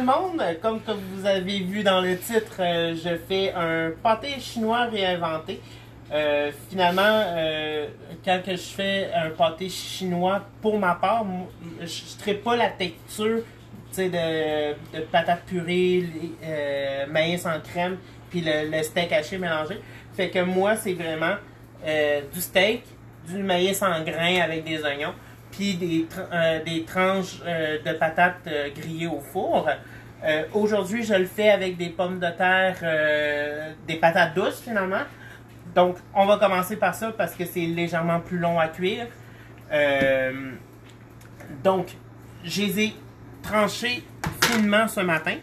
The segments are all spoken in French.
le monde, comme que vous avez vu dans le titre, je fais un pâté chinois réinventé. Finalement, quand que je fais un pâté chinois, pour ma part, je ne traite pas la texture de patates purées, maïs en crème, puis le steak haché mélangé. Fait que moi, c'est vraiment du steak, du maïs en grains avec des oignons, puis des tranches de patates grillées au four. Aujourd'hui, je le fais avec des pommes de terre, des patates douces finalement. Donc, on va commencer par ça parce que c'est légèrement plus long à cuire. Donc, je les ai tranchés finement ce matin.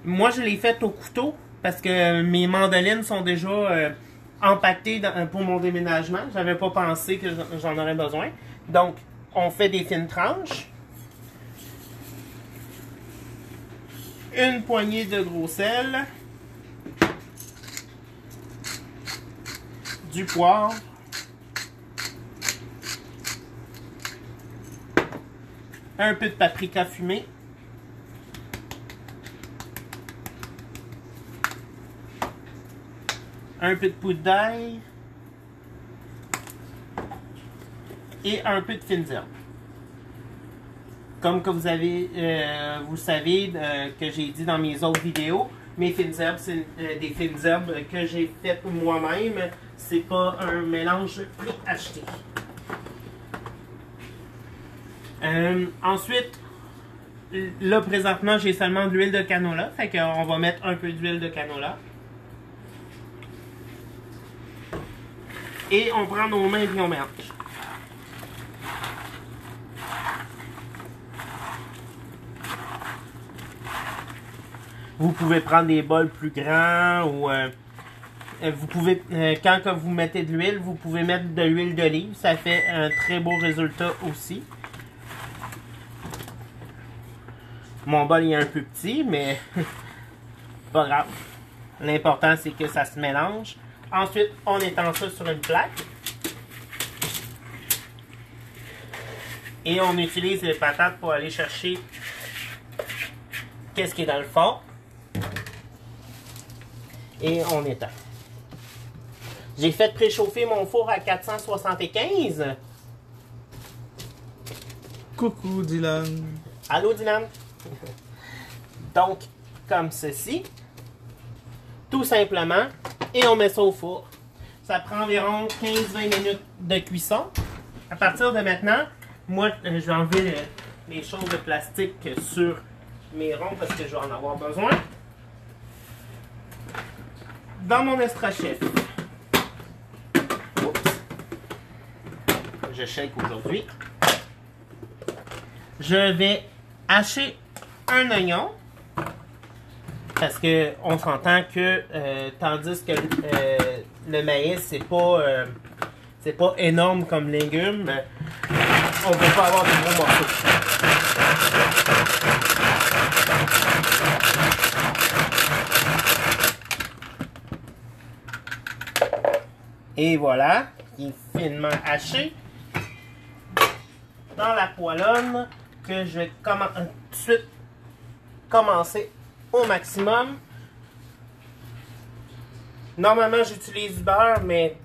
Moi, je l'ai fait au couteau parce que mes mandolines sont déjà empaquetées pour mon déménagement. J'avais pas pensé que j'en aurais besoin. Donc, on fait des fines tranches. Une poignée de gros sel. Du poivre. Un peu de paprika fumé. Un peu de poudre d'ail. Et un peu de fines herbes. Comme que vous savez que j'ai dit dans mes autres vidéos, mes fines herbes, c'est des fines herbes que j'ai faites moi-même. C'est pas un mélange préacheté. Ensuite, là présentement, j'ai seulement de l'huile de canola. Fait qu'on va mettre un peu d'huile de canola. Et on prend nos mains et on mélange. Vous pouvez prendre des bols plus grands ou vous pouvez, quand que vous mettez de l'huile, vous pouvez mettre de l'huile d'olive. Ça fait un très beau résultat aussi. Mon bol est un peu petit, mais pas grave. L'important, c'est que ça se mélange. Ensuite, on étend ça sur une plaque. Et on utilise les patates pour aller chercher qu'est-ce qui est dans le fond. Et on étend. J'ai fait préchauffer mon four à 475. Coucou Dylan. Allô Dylan. Donc, comme ceci. Tout simplement. Et on met ça au four. Ça prend environ 15-20 minutes de cuisson. À partir de maintenant, moi, je vais enlever les choses de plastique sur mes ronds parce que je vais en avoir besoin. Dans mon extra-chef. Je shake aujourd'hui. Je vais hacher un oignon. Parce que on s'entend que tandis que le maïs, c'est pas énorme comme légume, on ne peut pas avoir de gros morceaux. Et voilà, il est finement haché. Dans la poêlonne que je vais tout de suite commencer au maximum. Normalement, j'utilise du beurre, mais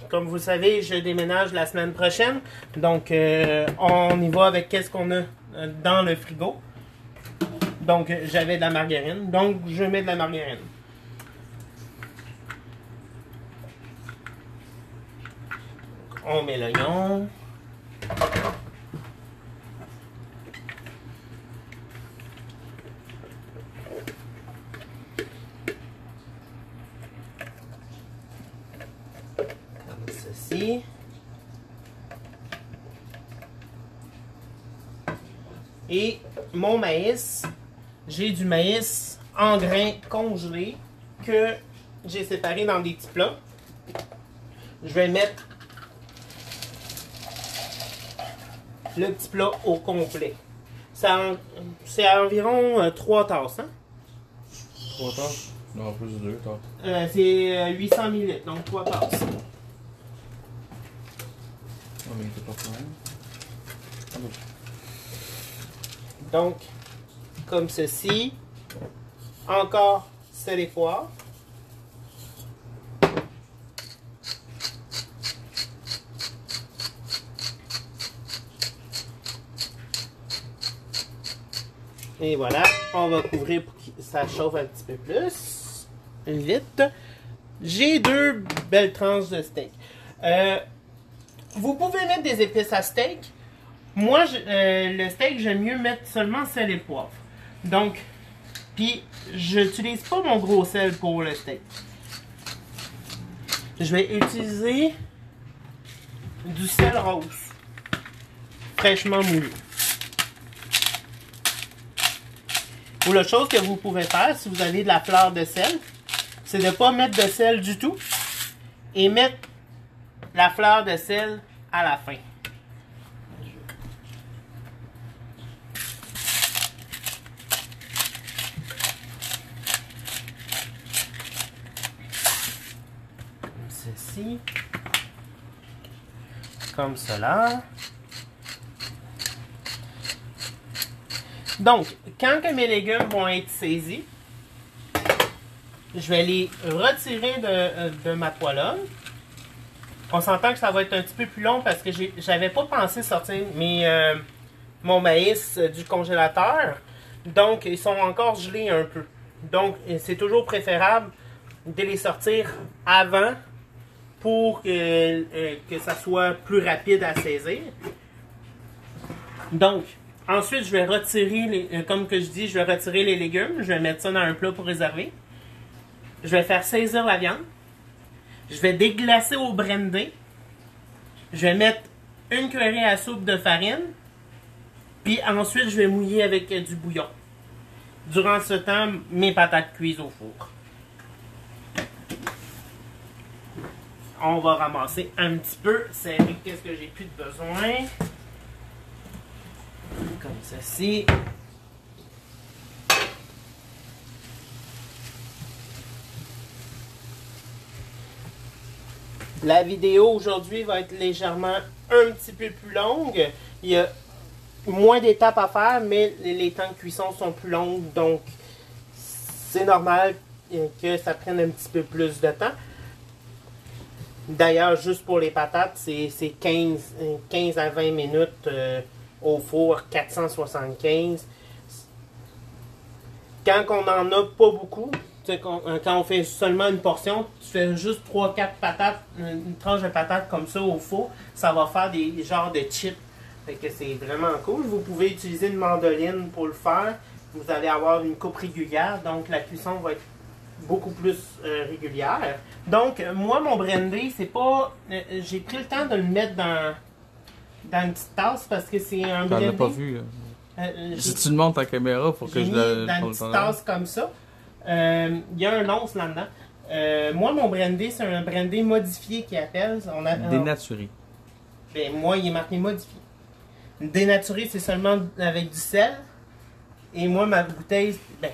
comme vous le savez, je déménage la semaine prochaine. Donc, on y va avec qu'est-ce qu'on a dans le frigo. Donc, j'avais de la margarine. Donc, je mets de la margarine. On met l'oignon. Comme ceci. Et mon maïs, j'ai du maïs en grains congelés que j'ai séparé dans des petits plats. Je vais mettre le petit plat au complet. C'est à environ 3 tasses. Hein? 3 tasses? Non, plus de 2 tasses. C'est 800 ml, donc 3 tasses. Ah, mais c'est pas problème. Donc, comme ceci. Encore sel et poivre. Et voilà, on va couvrir pour que ça chauffe un petit peu plus. Vite. J'ai 2 belles tranches de steak. Vous pouvez mettre des épices à steak. Moi, le steak, j'aime mieux mettre seulement sel et poivre. Donc, puis, je n'utilise pas mon gros sel pour le steak. Je vais utiliser du sel rose, fraîchement moulu. Ou la chose que vous pouvez faire, si vous avez de la fleur de sel, c'est de ne pas mettre de sel du tout et mettre la fleur de sel à la fin. Comme ceci. Comme cela. Donc, quand que mes légumes vont être saisis, je vais les retirer de ma poêlonne. On s'entend que ça va être un petit peu plus long parce que j'avais pas pensé sortir mon maïs du congélateur. Donc, ils sont encore gelés un peu. Donc, c'est toujours préférable de les sortir avant pour que ça soit plus rapide à saisir. Donc, ensuite, je vais retirer, comme que je dis, je vais retirer les légumes. Je vais mettre ça dans un plat pour réserver. Je vais faire saisir la viande. Je vais déglacer au brandy. Je vais mettre une cuillerée à soupe de farine. Puis ensuite, je vais mouiller avec du bouillon. Durant ce temps, mes patates cuisent au four. On va ramasser un petit peu. C'est qu'est-ce que j'ai plus de besoin. Comme ceci. La vidéo aujourd'hui va être légèrement un petit peu plus longue. Il y a moins d'étapes à faire, mais les temps de cuisson sont plus longs, donc c'est normal que ça prenne un petit peu plus de temps. D'ailleurs, juste pour les patates, c'est 15 à 20 minutes au four, 475. Quand on n'en a pas beaucoup, quand on fait seulement une portion, tu fais juste 3-4 patates, une tranche de patates comme ça au four, ça va faire des genres de chips. Fait que c'est vraiment cool. Vous pouvez utiliser une mandoline pour le faire. Vous allez avoir une coupe régulière, donc la cuisson va être beaucoup plus régulière. Donc, moi, mon brandy, c'est pas... j'ai pris le temps de le mettre dans une petite tasse parce que c'est un brandy... T'en as pas vu. Si tu le montes en caméra pour que je le... dans une petite tasse comme ça. Il y a un once là-dedans. Moi, mon brandy, c'est un brandy modifié qui appelle. Dénaturé. Ben, moi, il est marqué modifié. Dénaturé, c'est seulement avec du sel. Et moi, ma bouteille, ben...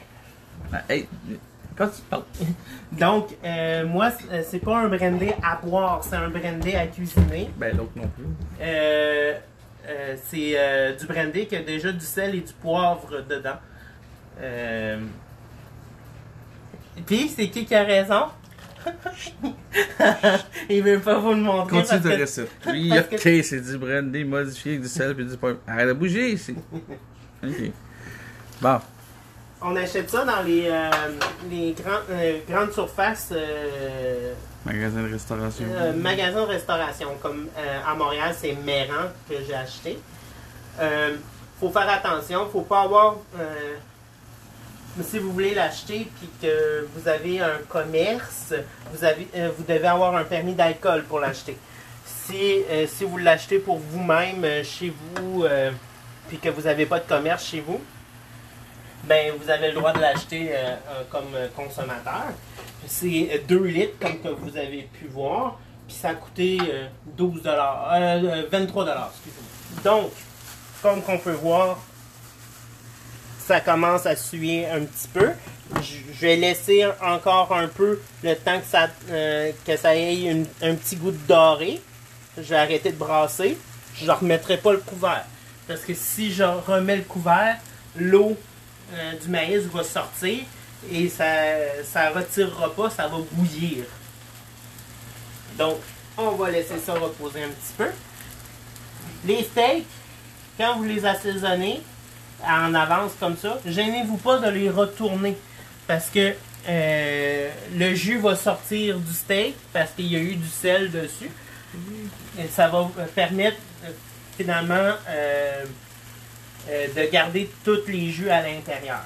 Hey, quand tu parles... Donc, moi, c'est pas un brandy à boire, c'est un brandy à cuisiner. Ben, l'autre non plus. C'est du brandy qui a déjà du sel et du poivre dedans. Puis, c'est qui a raison? Il veut pas vous le montrer. Continue ta recette. Oui, ok, c'est du brandy modifié avec du sel et du poivre. Arrête de bouger ici. Ok. Bon. On achète ça dans les grandes surfaces. Magasin de restauration. Magasin de restauration. Comme à Montréal, c'est Méran que j'ai acheté. Faut faire attention. Faut pas avoir... si vous voulez l'acheter puis que vous avez un commerce, vous devez avoir un permis d'alcool pour l'acheter. Si vous l'achetez pour vous-même chez vous puis que vous n'avez pas de commerce chez vous, ben vous avez le droit de l'acheter comme consommateur. C'est 2 litres comme que vous avez pu voir, puis ça a coûté 23 $, excusez-moi. Donc, comme qu'on peut voir, ça commence à suer un petit peu. Je vais laisser encore un peu le temps que ça ait un petit goût de doré. Je vais arrêter de brasser. Je ne remettrai pas le couvert. Parce que si je remets le couvert, l'eau du maïs va sortir et ça ne retirera pas, ça va bouillir. Donc, on va laisser ça reposer un petit peu. Les steaks, quand vous les assaisonnez en avance comme ça, gênez-vous pas de les retourner parce que le jus va sortir du steak parce qu'il y a eu du sel dessus. Et ça va permettre finalement de garder tous les jus à l'intérieur.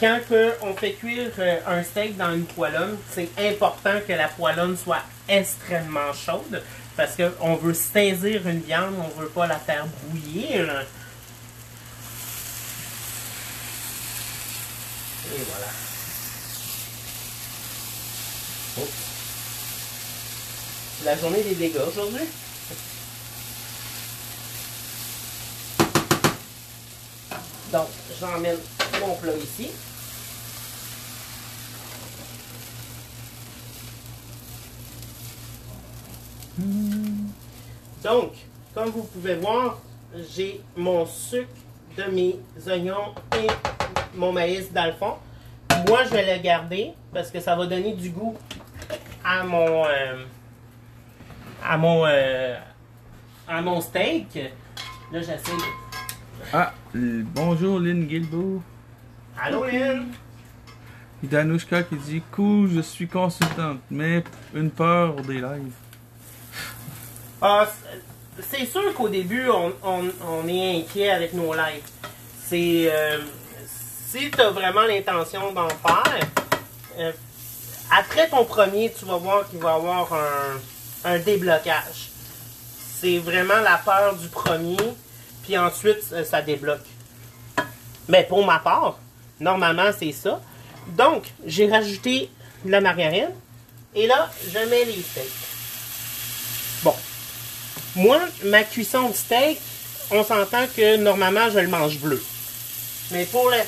Quand on fait cuire un steak dans une poêlonne, c'est important que la poêlonne soit extrêmement chaude parce qu'on veut saisir une viande, on ne veut pas la faire bouillir. Et voilà. Oh. C'est la journée des dégâts aujourd'hui. Donc, j'emmène mon plat ici. Donc, comme vous pouvez voir, j'ai mon sucre de mes oignons et mon maïs dans le fond. Moi, je vais le garder parce que ça va donner du goût à mon steak. Là, j'essaie de... Ah, bonjour Lynn Guilbeault. Allô, Lynn? Il y a Danushka qui dit « Cool, je suis consultante, mais une peur des lives. » C'est sûr qu'au début, on est inquiet avec nos lives. Si tu as vraiment l'intention d'en faire, après ton premier, tu vas voir qu'il va y avoir un déblocage. C'est vraiment la peur du premier, puis ensuite, ça débloque. Mais pour ma part, normalement, c'est ça. Donc, j'ai rajouté de la margarine, et là, je mets les steaks. Bon. Moi, ma cuisson de steak, on s'entend que normalement, je le mange bleu. Mais pour la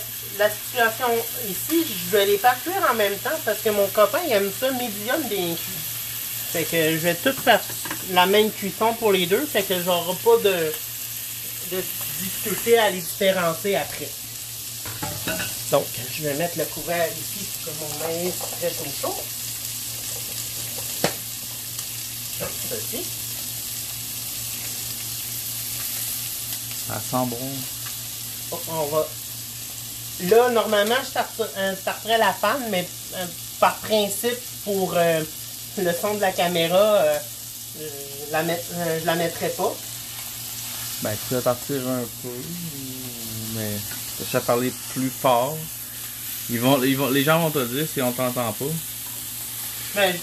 situation ici, je vais les faire cuire en même temps parce que mon copain, il aime ça médium bien cuit. Fait que je vais tout faire la même cuisson pour les deux, fait que j'aurai pas de difficulté à les différencier après. Donc, je vais mettre le couvert ici pour que mon maïs reste au chaud. Donc, ceci. Ça sent bon. Oh, on va... Là, normalement, je starterais la fan, mais par principe, pour le son de la caméra, je la mettrai pas. Ben, tu vas partir un peu, mais je vais parler plus fort. Les gens vont te dire si on t'entend pas. Ben,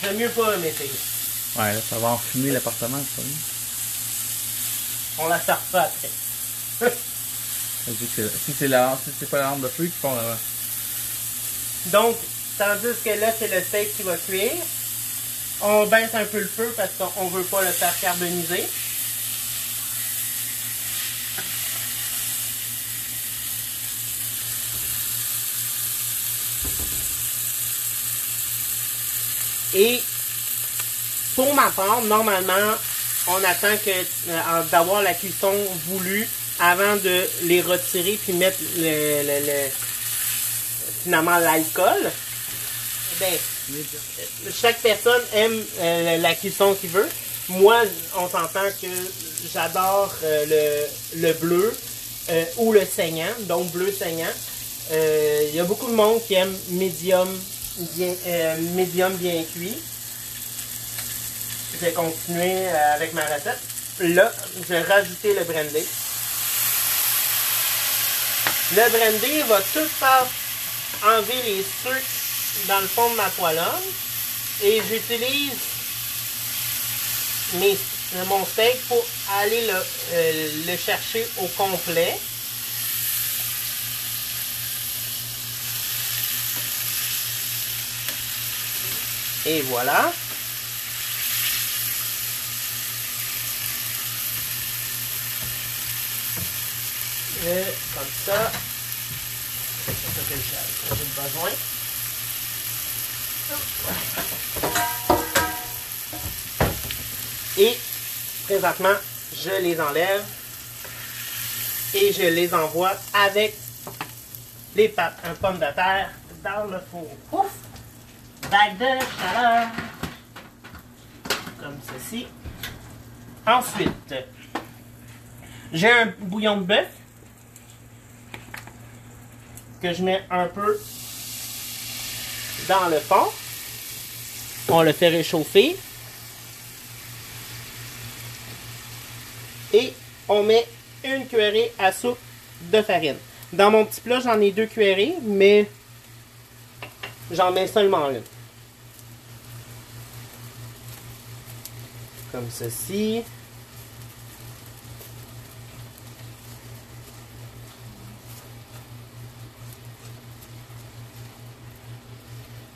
j'aime mieux pas m'essayer. Ouais, là, ça va enfumer l'appartement, c'est pas bien. On la starte pas après. Si c'est pas la lampe de feu qui font là. Donc, tandis que là, c'est le steak qui va cuire. On baisse un peu le feu parce qu'on veut pas le faire carboniser. Et pour ma part, normalement, on attend d'avoir la cuisson voulue avant de les retirer puis mettre finalement l'alcool. Ben, chaque personne aime la cuisson qu'il veut. Moi, on s'entend que j'adore le bleu ou le saignant, donc bleu saignant. Il y a beaucoup de monde qui aime médium bien cuit. Je vais continuer avec ma recette. Là, je vais rajouter le brandy. Le brandy va tout faire enlever les sucres dans le fond de ma poêlonne. Et j'utilise mon steak pour aller le chercher au complet. Et voilà. Comme ça. C'est ça que j'ai besoin. Et présentement, je les enlève. et je les envoie avec les pommes de terre dans le four. Ouf! Vague de chaleur. Comme ceci. Ensuite, j'ai un bouillon de bœuf que je mets un peu dans le fond. On le fait réchauffer. Et on met une cuillerée à soupe de farine. Dans mon petit plat, j'en ai 2 cuillerées, mais j'en mets seulement une. Comme ceci.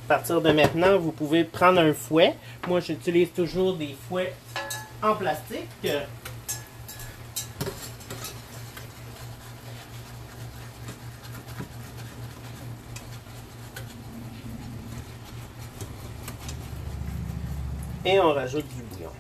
À partir de maintenant, vous pouvez prendre un fouet. Moi, j'utilise toujours des fouets en plastique. Et on rajoute du bouillon.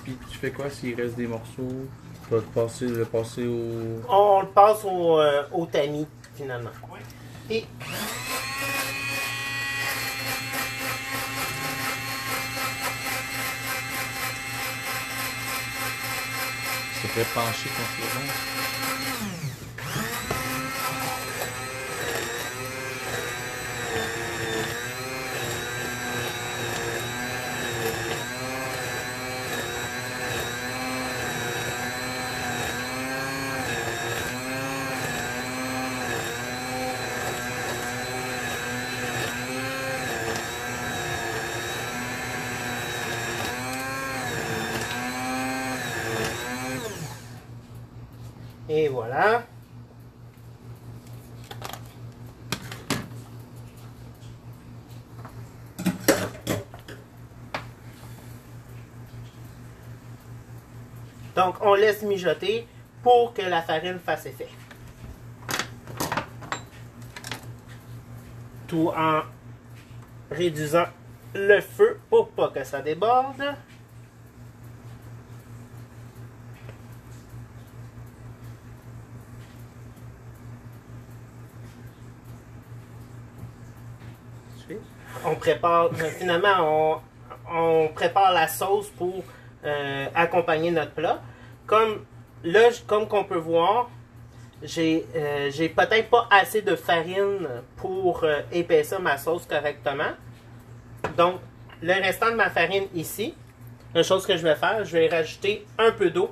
Puis tu fais quoi s'il reste des morceaux? Tu vas le passer au... On le passe au tamis, finalement. Et ça fait pencher contre le ventre. Et voilà. Donc, on laisse mijoter pour que la farine fasse effet. Tout en réduisant le feu pour pas que ça déborde. On prépare, finalement, on prépare la sauce pour accompagner notre plat. Comme là, comme qu'on peut voir, j'ai peut-être pas assez de farine pour épaissir ma sauce correctement. Donc, le restant de ma farine ici, la chose que je vais faire, je vais rajouter un peu d'eau.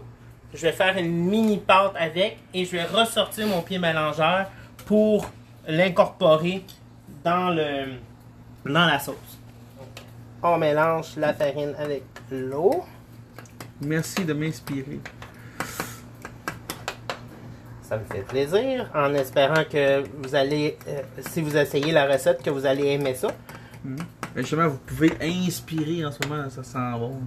Je vais faire une mini pâte avec et je vais ressortir mon pied mélangeur pour l'incorporer dans la sauce. On mélange la farine avec l'eau. Merci de m'inspirer. Ça me fait plaisir, en espérant que vous allez, si vous essayez la recette, que vous allez aimer ça. Mais justement, vous pouvez inspirer en ce moment, ça sent bon.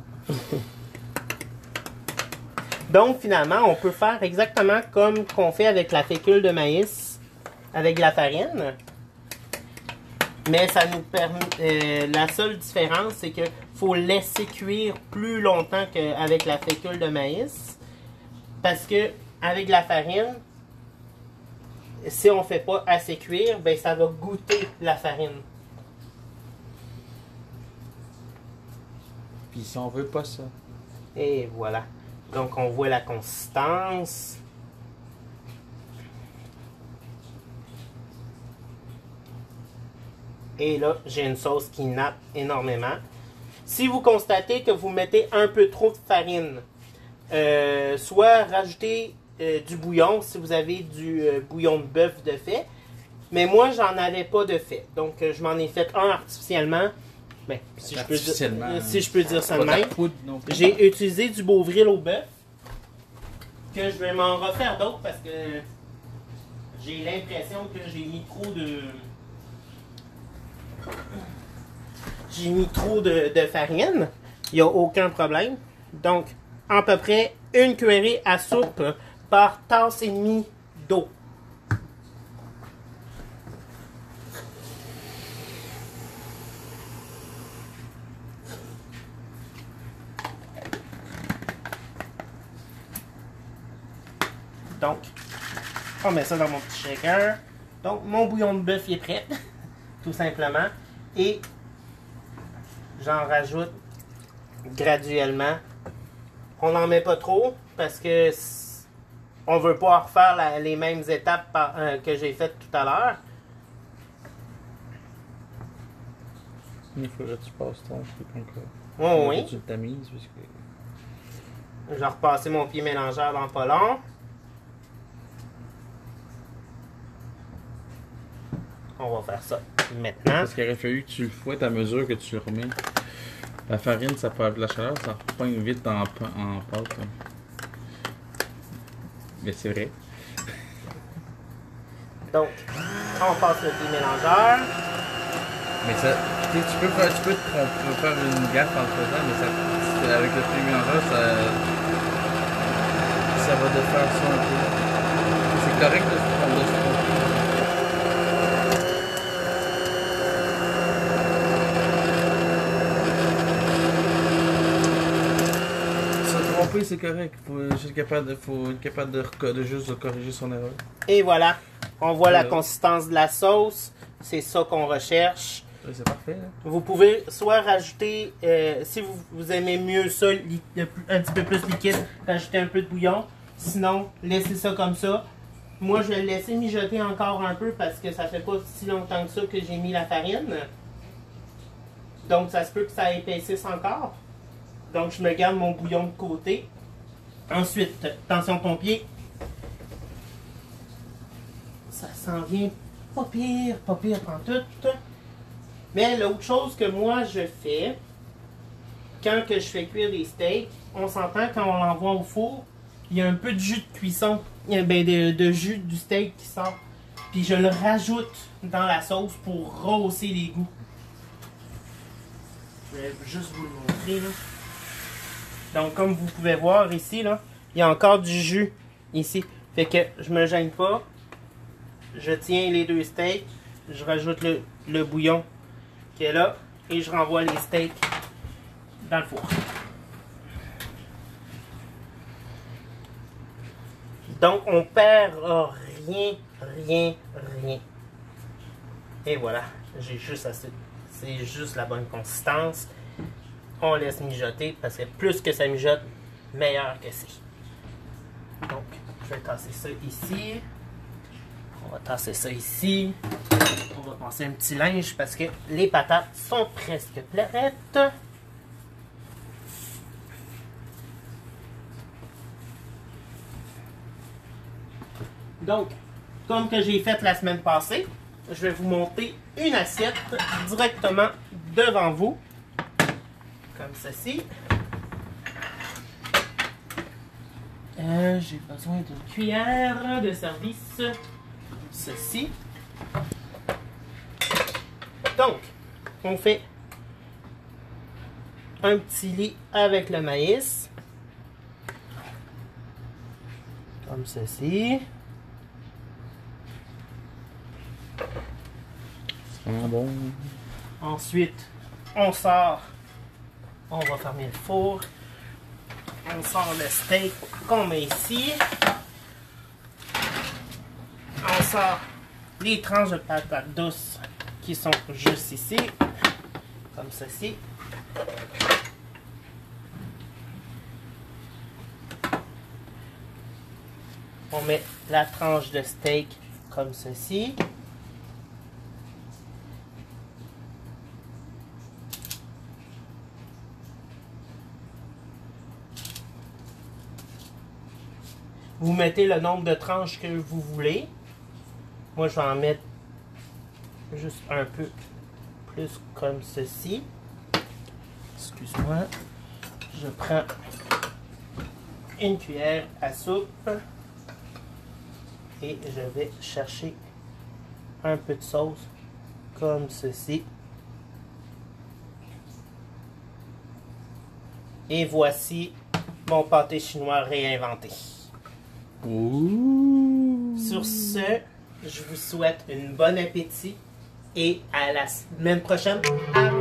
Donc, finalement, on peut faire exactement comme qu'on fait avec la fécule de maïs, avec la farine. Mais ça nous permet. La seule différence, c'est qu'il faut laisser cuire plus longtemps qu'avec la fécule de maïs. Parce que avec la farine, si on ne fait pas assez cuire, ben ça va goûter la farine. Puis si on veut pas ça. Et voilà. Donc on voit la consistance. Et là, j'ai une sauce qui nappe énormément. Si vous constatez que vous mettez un peu trop de farine, soit rajoutez du bouillon si vous avez du bouillon de bœuf de fait. Mais moi, j'en avais pas de fait. Donc, je m'en ai fait un artificiellement. Ben, si je peux dire ça de même. J'ai utilisé du Beauvril au bœuf. Que je vais m'en refaire d'autres parce que j'ai l'impression que j'ai mis trop de... J'ai mis trop de farine. Il n'y a aucun problème. Donc, à peu près une cuillerée à soupe par tasse et demie d'eau. Donc, on met ça dans mon petit shaker. Donc, mon bouillon de bœuf est prêt, tout simplement. Et j'en rajoute graduellement. On n'en met pas trop parce que on veut pas refaire les mêmes étapes que j'ai faites tout à l'heure. Il faudrait que tu passes ton truc encore. Oh, oui. Tu le tamises parce que... Je vais repasser mon pied mélangeur dans pas long. On va faire ça maintenant. Parce qu'il aurait fallu que tu le fouettes à mesure que tu le remets. La farine, ça peut avoir de la chaleur, ça repogne vite en pâte. Là. Mais c'est vrai. Donc, on passe le pied mélangeur. Mais ça, tu peux faire une gaffe en le faisant, mais ça, avec le pied mélangeur, ça va de faire ça un peu. C'est correct de se tromper. C'est correct, faut être capable de juste corriger son erreur. Et voilà, on voit la consistance de la sauce, c'est ça qu'on recherche. Oui, c'est parfait. Hein? Vous pouvez soit rajouter, si vous aimez mieux ça, un petit peu plus liquide, rajouter un peu de bouillon. Sinon, laissez ça comme ça. Moi, je vais le laisser mijoter encore un peu parce que ça fait pas si longtemps que ça que j'ai mis la farine. Donc, ça se peut que ça épaississe encore. Donc, je me garde mon bouillon de côté. Ensuite, attention pompier. Ça s'en vient pas pire en tout. Mais l'autre chose que moi je fais, quand que je fais cuire des steaks, on s'entend quand on l'envoie au four, il y a un peu de jus de cuisson, de jus du steak qui sort. Puis je le rajoute dans la sauce pour rehausser les goûts. Je vais juste vous le montrer là. Donc, comme vous pouvez voir ici, là, il y a encore du jus ici. Fait que je me gêne pas. Je tiens les deux steaks. Je rajoute le bouillon qui est là. Et je renvoie les steaks dans le four. Donc, on perd rien. Et voilà. J'ai juste assez. C'est juste la bonne consistance. On laisse mijoter parce que plus que ça mijote, meilleur que c'est. Donc, je vais tasser ça ici. On va tasser ça ici. On va passer un petit linge parce que les patates sont presque prêtes. Donc, comme que j'ai fait la semaine passée, je vais vous monter une assiette directement devant vous. Comme ceci. J'ai besoin d'une cuillère de service. Comme ceci. Donc, on fait un petit lit avec le maïs. Comme ceci. C'est bon. Ensuite, on sort. On va fermer le four. On sort le steak qu'on met ici. On sort les tranches de patates douces qui sont juste ici. Comme ceci. On met la tranche de steak comme ceci. Vous mettez le nombre de tranches que vous voulez. Moi, je vais en mettre juste un peu plus comme ceci. Excuse-moi. Je prends une cuillère à soupe et je vais chercher un peu de sauce comme ceci. Et voici mon pâté chinois réinventé. Ouh. Sur ce, je vous souhaite une bonne appétit et à la semaine prochaine. À